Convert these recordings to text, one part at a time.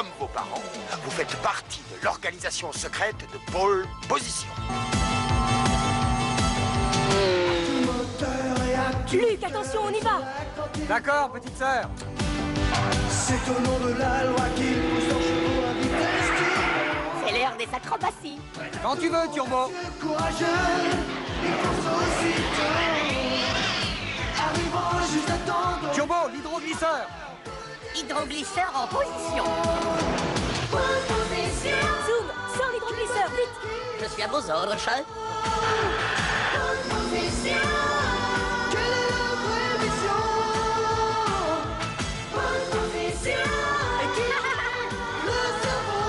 comme vos parents, vous faites partie de l'organisation secrète de Pole Position. Luc, attention, on y va. D'accord, petite sœur. C'est au nom de la loi qu'il pousse leurs chevaux à vitesse. C'est l'heure des acrobaties. Quand tu veux, Turbo. Courageux, il pense aussitôt. Arrivant juste à temps. Turbo, l'hydroglisseur. Hydroglisseur en position. Pole position. Zoom, sors l'hydroglisseur, vite. Je suis à vos ordres, chef. Pole position. Quelle est la vraie mission? Pole position. Le cerveau.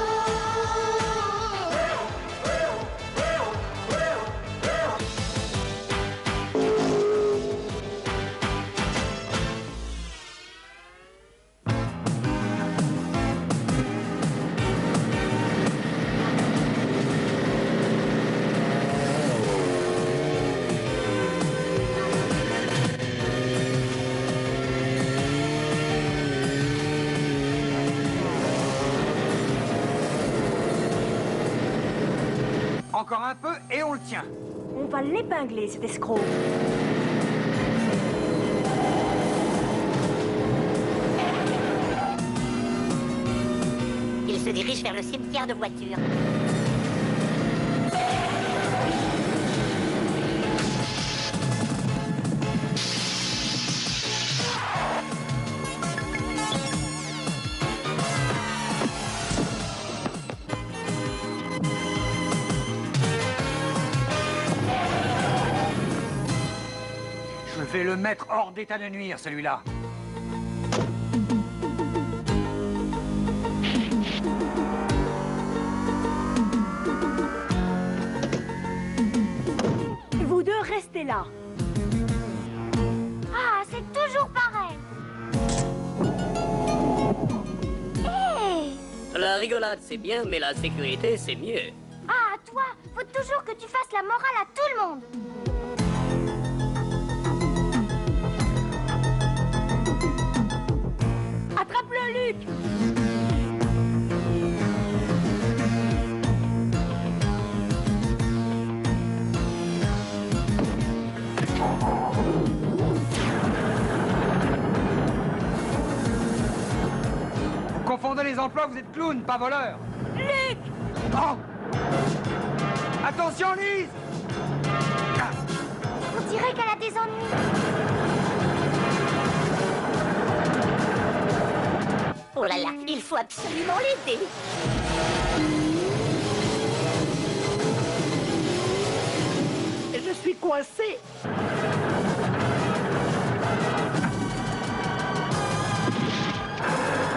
Encore un peu et on le tient. On va l'épingler, cet escroc. Il se dirige vers le cimetière de voitures. Je vais le mettre hors d'état de nuire, celui-là. Vous deux, restez là. Ah, c'est toujours pareil. Hé! La rigolade, c'est bien, mais la sécurité, c'est mieux. Ah, toi, faut toujours que tu fasses la morale à tout le monde. Attrape-le, Luc. Vous confondez les emplois, vous êtes clown, pas voleur. Luc. Oh! Attention, Lise! On dirait qu'elle a des ennuis. Oh là là, il faut absolument l'aider. Je suis coincé.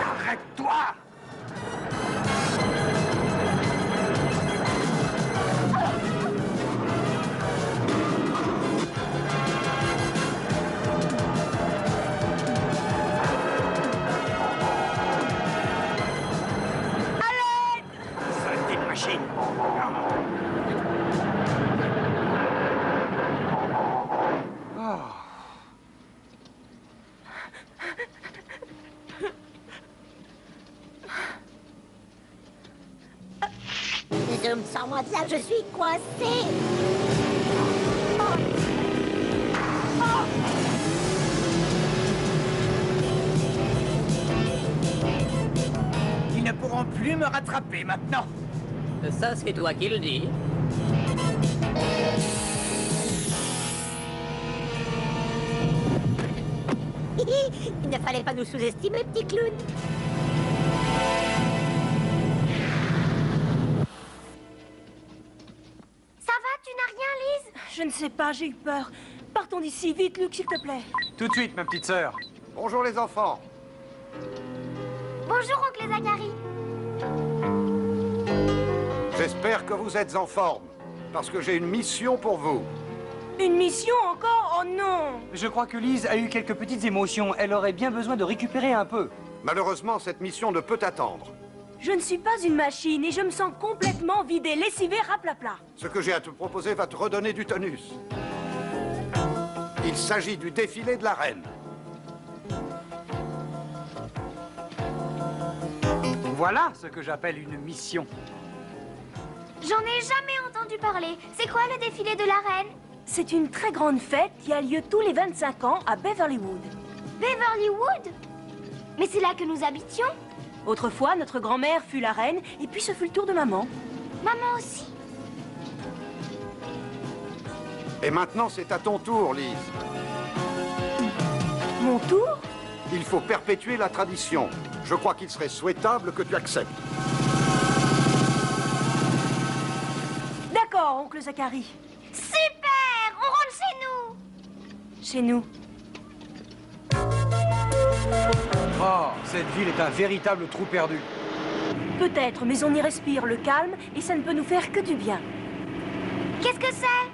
Arrête-toi! Saleté de machine. Je me sens moins bien, je suis coincé. Ils ne pourront plus me rattraper maintenant. Ça, c'est toi qui le dis. Il ne fallait pas nous sous-estimer, petit clown. Ça va, tu n'as rien, Lise? Je ne sais pas, j'ai eu peur. Partons d'ici, vite, Luc, s'il te plaît. Tout de suite, ma petite sœur. Bonjour les enfants. Bonjour, oncle Zachary. J'espère que vous êtes en forme, parce que j'ai une mission pour vous. Une mission encore? Oh non! Je crois que Lise a eu quelques petites émotions. Elle aurait bien besoin de récupérer un peu. Malheureusement, cette mission ne peut attendre. Je ne suis pas une machine et je me sens complètement vidée, lessivée, raplapla. Ce que j'ai à te proposer va te redonner du tonus. Il s'agit du défilé de la reine. Voilà ce que j'appelle une mission. J'en ai jamais entendu parler. C'est quoi le défilé de la reine? C'est une très grande fête qui a lieu tous les 25 ans à Beverlywood. Beverlywood? Mais c'est là que nous habitions? Autrefois, notre grand-mère fut la reine, et puis ce fut le tour de maman. Maman aussi? Et maintenant, c'est à ton tour, Lise. Mon tour? Il faut perpétuer la tradition. Je crois qu'il serait souhaitable que tu acceptes. D'accord, oncle Zachary. Super! On rentre chez nous! Chez nous. Oh, cette ville est un véritable trou perdu. Peut-être, mais on y respire le calme, et ça ne peut nous faire que du bien. Qu'est-ce que c'est?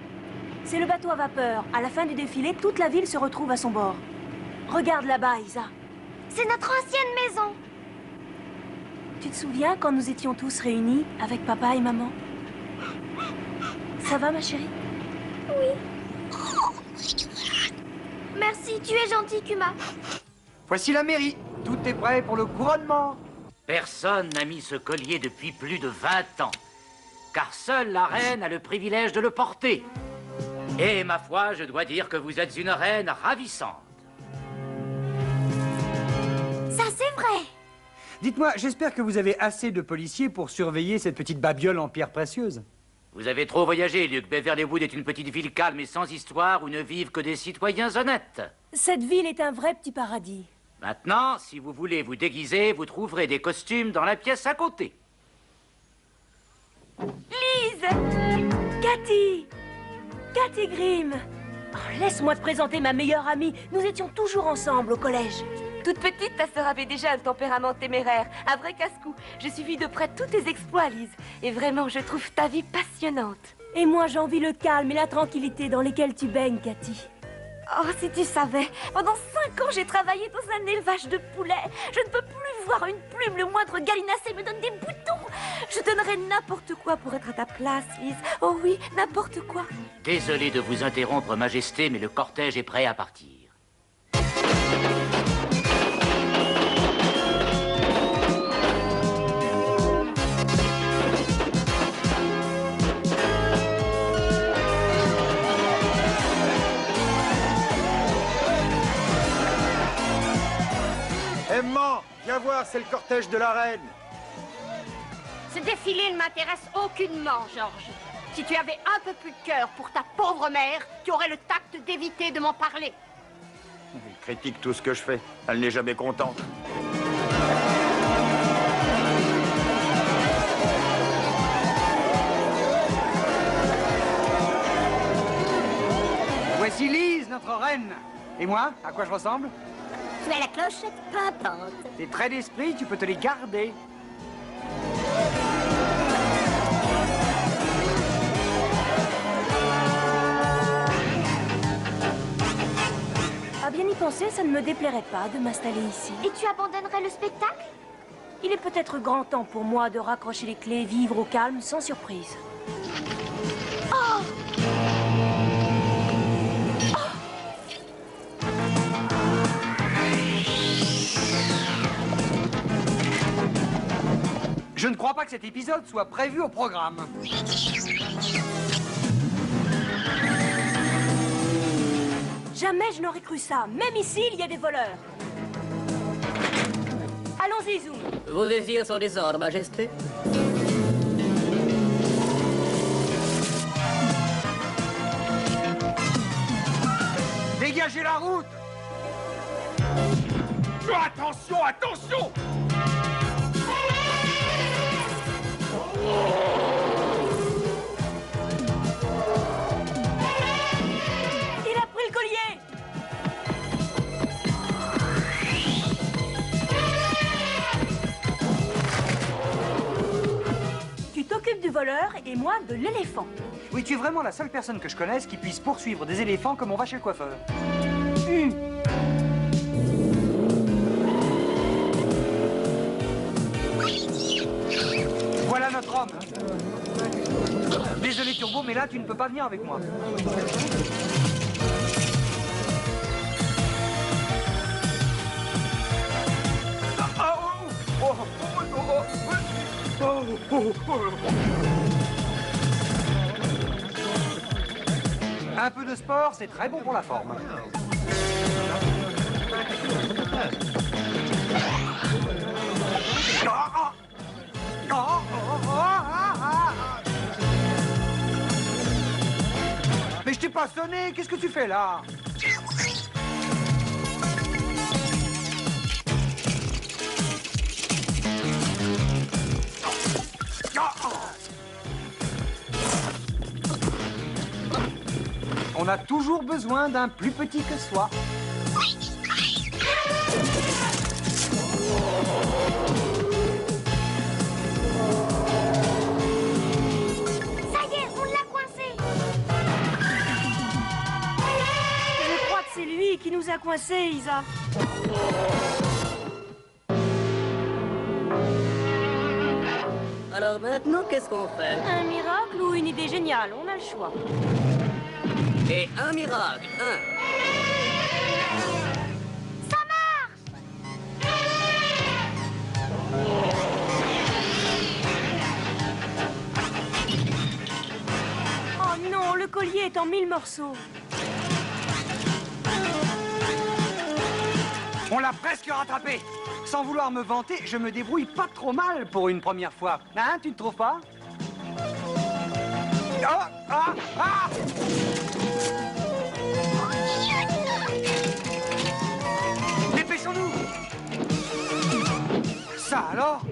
C'est le bateau à vapeur. À la fin du défilé, toute la ville se retrouve à son bord. Regarde là-bas, Isa. C'est notre ancienne maison. Tu te souviens quand nous étions tous réunis avec papa et maman? Ça va, ma chérie? Merci, tu es gentil, Kuma. Voici la mairie. Tout est prêt pour le couronnement. Personne n'a mis ce collier depuis plus de 20 ans, car seule la reine a le privilège de le porter. Et ma foi, je dois dire que vous êtes une reine ravissante. Ça, c'est vrai. Dites-moi, j'espère que vous avez assez de policiers pour surveiller cette petite babiole en pierre précieuse. Vous avez trop voyagé, Luc. Beverlywood est une petite ville calme et sans histoire où ne vivent que des citoyens honnêtes. Cette ville est un vrai petit paradis. Maintenant, si vous voulez vous déguiser, vous trouverez des costumes dans la pièce à côté. Lise! Cathy! Cathy Grimm! Oh, laisse-moi te présenter ma meilleure amie. Nous étions toujours ensemble au collège. Toute petite, ta sœur avait déjà un tempérament téméraire, un vrai casse-cou. Je suivis de près tous tes exploits, Lise. Et vraiment, je trouve ta vie passionnante. Et moi, j'envie le calme et la tranquillité dans lesquels tu baignes, Cathy. Oh, si tu savais, pendant 5 ans, j'ai travaillé dans un élevage de poulets. Je ne peux plus voir une plume, le moindre gallinacé me donne des boutons. Je donnerais n'importe quoi pour être à ta place, Lise. Oh oui, n'importe quoi. Désolé de vous interrompre, Majesté, mais le cortège est prêt à partir. Emma, viens voir, c'est le cortège de la reine. Ce défilé ne m'intéresse aucunement, Georges. Si tu avais un peu plus de cœur pour ta pauvre mère, tu aurais le tact d'éviter de m'en parler. Elle critique tout ce que je fais. Elle n'est jamais contente. Voici Lise, notre reine. Et moi, à quoi je ressemble? Tu as la clochette pimpante. Tes traits d'esprit, tu peux te les garder. À bien y penser, ça ne me déplairait pas de m'installer ici. Et tu abandonnerais le spectacle? Il est peut-être grand temps pour moi de raccrocher les clés, vivre au calme, sans surprise. Je ne crois pas que cet épisode soit prévu au programme. Jamais je n'aurais cru ça. Même ici, il y a des voleurs. Allons-y, Zoom. Vos désirs sont des ordres, Majesté. Dégagez la route! Attention, attention! Il a pris le collier! Tu t'occupes du voleur et moi de l'éléphant. Oui, tu es vraiment la seule personne que je connaisse qui puisse poursuivre des éléphants comme on va chez le coiffeur. Voilà notre homme. Désolé Turbo, mais là tu ne peux pas venir avec moi. Un peu de sport, c'est très bon pour la forme. Mais je t'ai pas sonné, qu'est-ce que tu fais là? On a toujours besoin d'un plus petit que soi. Ça y est, on l'a coincé. Je crois que c'est lui qui nous a coincés, Isa. Alors maintenant, qu'est-ce qu'on fait? Un miracle ou une idée géniale, on a le choix. Et un miracle, Ça marche. Oh non, le collier est en 1000 morceaux. On l'a presque rattrapé. Sans vouloir me vanter, je me débrouille pas trop mal pour une première fois. Hein, tu ne trouves pas? Oh, ah, ah! Dépêchons-nous! Ça alors?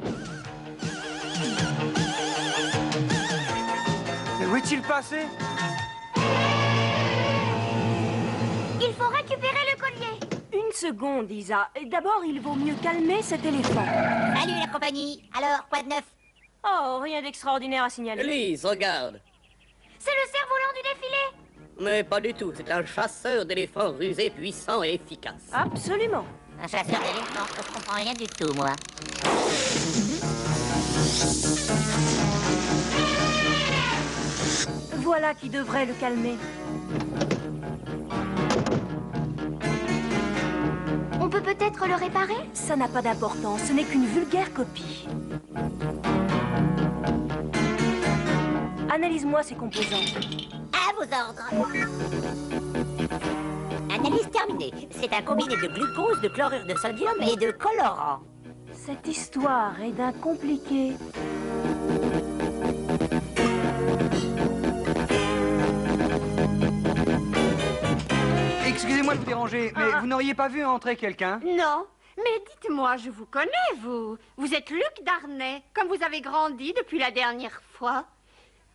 Mais où est-il passé? Il faut récupérer le collier. Une seconde, Isa. D'abord, il vaut mieux calmer cet éléphant. Salut la compagnie. Alors, quoi de neuf? Oh, rien d'extraordinaire à signaler. Lise, regarde. C'est le cerf-volant du défilé. Mais pas du tout, c'est un chasseur d'éléphants rusé, puissant et efficace. Absolument. Un chasseur d'éléphants, je comprends rien du tout, moi. Voilà qui devrait le calmer. On peut peut-être le réparer? Ça n'a pas d'importance, ce n'est qu'une vulgaire copie. Analyse-moi ces composants. À vos ordres. Analyse terminée. C'est un combiné de glucose, de chlorure de sodium et de colorant. Cette histoire est d'un compliqué. Excusez-moi de vous déranger, mais vous n'auriez pas vu entrer quelqu'un? Non, mais dites-moi, je vous connais, vous. Vous êtes Luc Darnay, comme vous avez grandi depuis la dernière fois.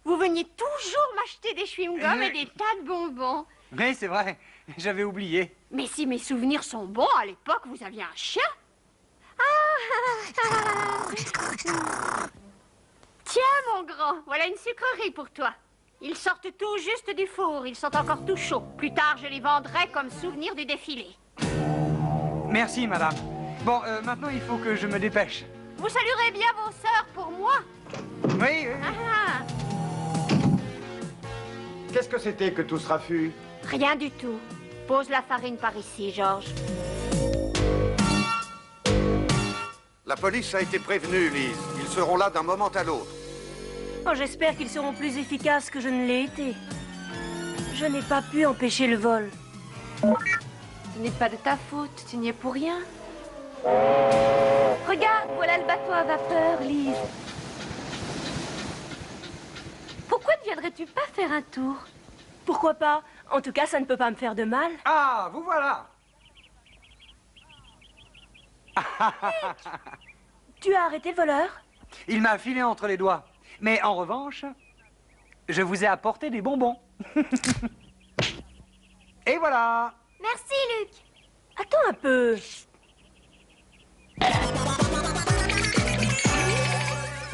Vous veniez toujours m'acheter des chewing-gums et des tas de bonbons. Oui, c'est vrai, j'avais oublié. Mais si mes souvenirs sont bons, à l'époque, vous aviez un chien. Tiens, mon grand, voilà une sucrerie pour toi. Ils sortent tout juste du four, ils sont encore tout chauds. Plus tard, je les vendrai comme souvenir du défilé. Merci, madame. Bon, maintenant, il faut que je me dépêche. Vous saluerez bien vos sœurs pour moi. Oui, oui. Ah, Qu'est-ce que c'était que tout ce raffut? rien du tout. Pose la farine par ici, Georges. La police a été prévenue, Lise. Ils seront là d'un moment à l'autre. Oh, j'espère qu'ils seront plus efficaces que je ne l'ai été. Je n'ai pas pu empêcher le vol. Ce n'est pas de ta faute, tu n'y es pour rien. Regarde, voilà le bateau à vapeur, Lise. Pourquoi ne viendrais-tu pas faire un tour? Pourquoi pas? En tout cas, ça ne peut pas me faire de mal. Ah, vous voilà. Tu as arrêté le voleur? Il m'a filé entre les doigts. Mais en revanche, je vous ai apporté des bonbons. Et voilà. Merci, Luc. Attends un peu.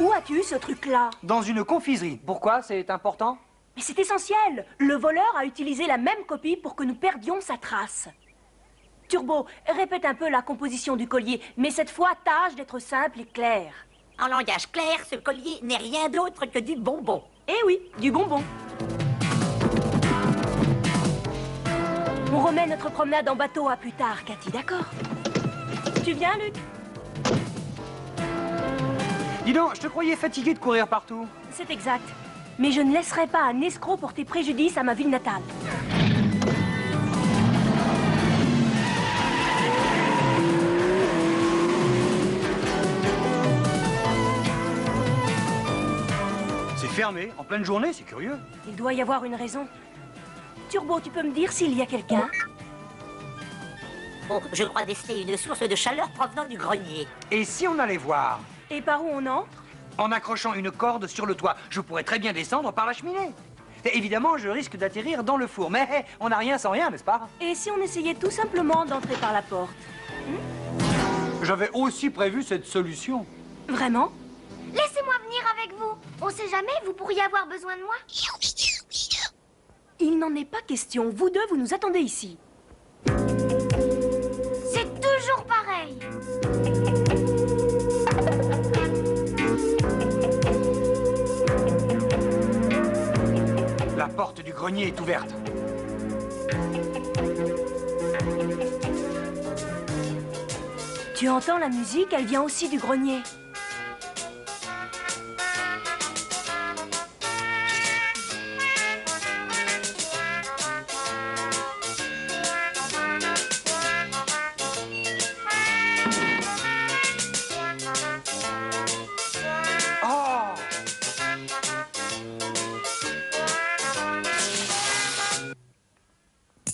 Où as-tu eu ce truc-là? Dans une confiserie. Pourquoi? C'est important? Mais c'est essentiel. Le voleur a utilisé la même copie pour que nous perdions sa trace. Turbo, répète un peu la composition du collier, mais cette fois, tâche d'être simple et clair. En langage clair, ce collier n'est rien d'autre que du bonbon. Eh oui, du bonbon. On remet notre promenade en bateau à plus tard, Cathy, d'accord? Tu viens, Luc? Dis donc, je te croyais fatigué de courir partout. C'est exact. Mais je ne laisserai pas un escroc porter préjudice à ma ville natale. C'est fermé, en pleine journée, c'est curieux. Il doit y avoir une raison. Turbo, tu peux me dire s'il y a quelqu'un? Oh, je crois déceler une source de chaleur provenant du grenier. Et si on allait voir? Et par où on entre? En accrochant une corde sur le toit. Je pourrais très bien descendre par la cheminée. Et évidemment, je risque d'atterrir dans le four. Mais hé, on n'a rien sans rien, n'est-ce pas? Et si on essayait tout simplement d'entrer par la porte? J'avais aussi prévu cette solution. Vraiment? Laissez-moi venir avec vous. On sait jamais, vous pourriez avoir besoin de moi. Il n'en est pas question. Vous deux, vous nous attendez ici. C'est toujours pareil. La porte du grenier est ouverte. Tu entends la musique? Elle vient aussi du grenier.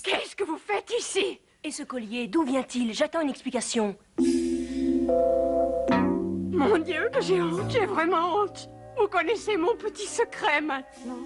Qu'est-ce que vous faites ici? Et ce collier, d'où vient-il? J'attends une explication. Mon Dieu, que j'ai honte, j'ai vraiment honte. Vous connaissez mon petit secret maintenant.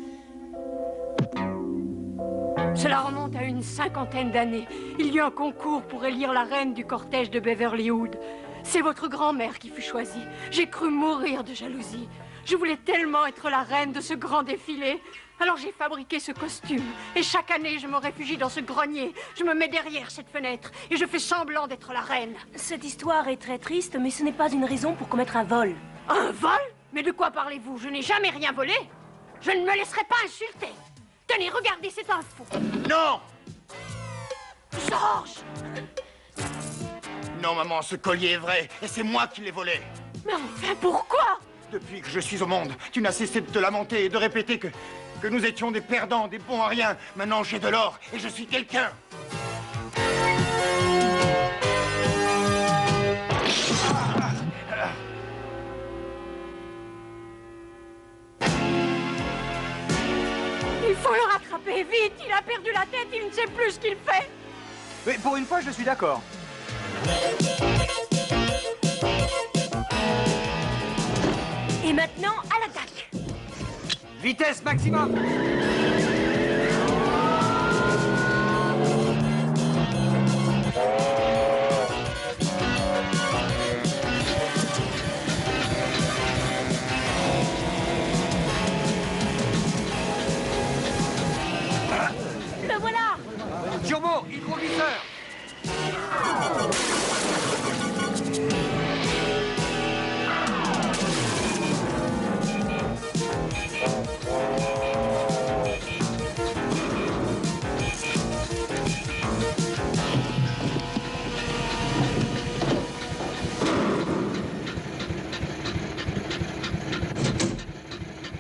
Cela remonte à une 50aine d'années. Il y eut un concours pour élire la reine du cortège de Beverly Hood. C'est votre grand-mère qui fut choisie. J'ai cru mourir de jalousie. Je voulais tellement être la reine de ce grand défilé. Alors j'ai fabriqué ce costume. Et chaque année, je me réfugie dans ce grenier. Je me mets derrière cette fenêtre et je fais semblant d'être la reine. Cette histoire est très triste, mais ce n'est pas une raison pour commettre un vol. Un vol? Mais de quoi parlez-vous? Je n'ai jamais rien volé. Je ne me laisserai pas insulter. Tenez, regardez cette info. Non! Georges! Non, maman, ce collier est vrai, et c'est moi qui l'ai volé. Mais enfin, pourquoi? Depuis que je suis au monde, tu n'as cessé de te lamenter et de répéter que nous étions des perdants, des bons à rien. Maintenant, j'ai de l'or, et je suis quelqu'un. Il faut le rattraper, vite! Il a perdu la tête, il ne sait plus ce qu'il fait. Mais pour une fois, je suis d'accord. Et maintenant, à l'attaque! Vitesse maximum! Le voilà! Turbo, hydroglisseur!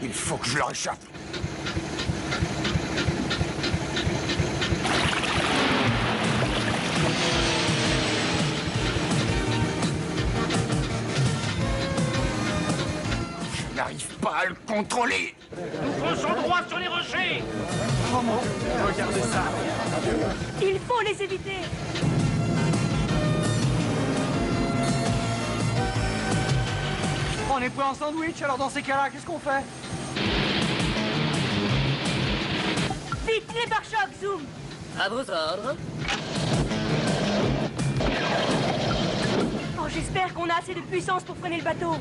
Il faut que je leur échappe. Je n'arrive pas à le contrôler. Nous fonçons droit sur les rochers. Oh mon Dieu, regardez ça! Il faut les éviter! On est pas en sandwich, alors dans ces cas-là, qu'est-ce qu'on fait? Vite, les pare-chocs, Zoom! À vos ordres. Oh, j'espère qu'on a assez de puissance pour freiner le bateau.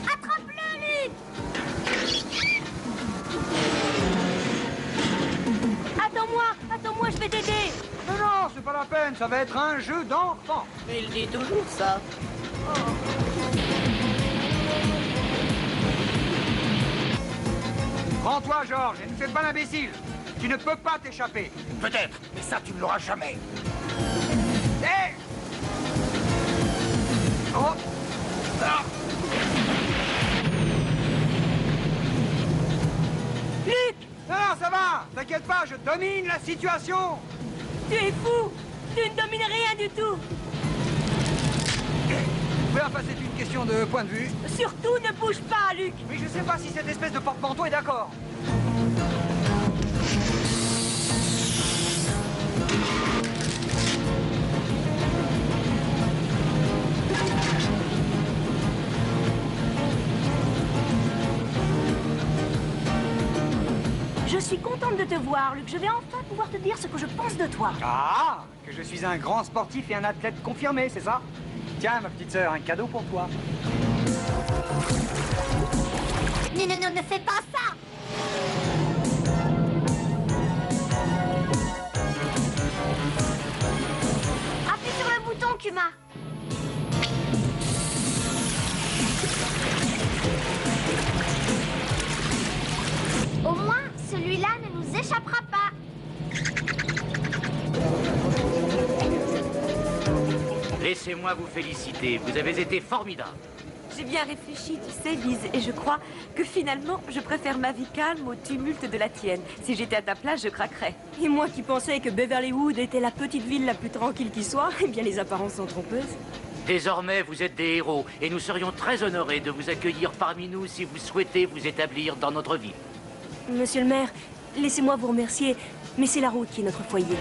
Attrape-le, Luc! ça va être un jeu d'enfant. Il dit toujours ça. Prends-toi, Georges, et ne fais pas l'imbécile. Tu ne peux pas t'échapper. Peut-être, mais ça, tu ne l'auras jamais. Hé! Oh! Ah! Luc! Non, non, ça va. T'inquiète pas, je domine la situation. Tu es fou! Tu ne domines rien du tout! Enfin, c'est une question de point de vue. Surtout ne bouge pas, Luc! Mais je sais pas si cette espèce de porte-manteau est d'accord. Je suis contente de te voir, Luc. Je vais enfin pouvoir te dire ce que je pense de toi. Ah, que je suis un grand sportif et un athlète confirmé, c'est ça? Tiens, ma petite sœur, un cadeau pour toi. Non, non, non, ne fais pas ça! Appuie sur le bouton, Kuma. Au moins, celui-là ne nous échappera pas. Laissez-moi vous féliciter, vous avez été formidable. J'ai bien réfléchi, tu sais, Lise, et je crois que finalement, je préfère ma vie calme au tumulte de la tienne. Si j'étais à ta place, je craquerais. Et moi qui pensais que Beverly Wood était la petite ville la plus tranquille qui soit, eh bien les apparences sont trompeuses. Désormais, vous êtes des héros et nous serions très honorés de vous accueillir parmi nous si vous souhaitez vous établir dans notre ville. Monsieur le maire, laissez-moi vous remercier, mais c'est la route qui est notre foyer.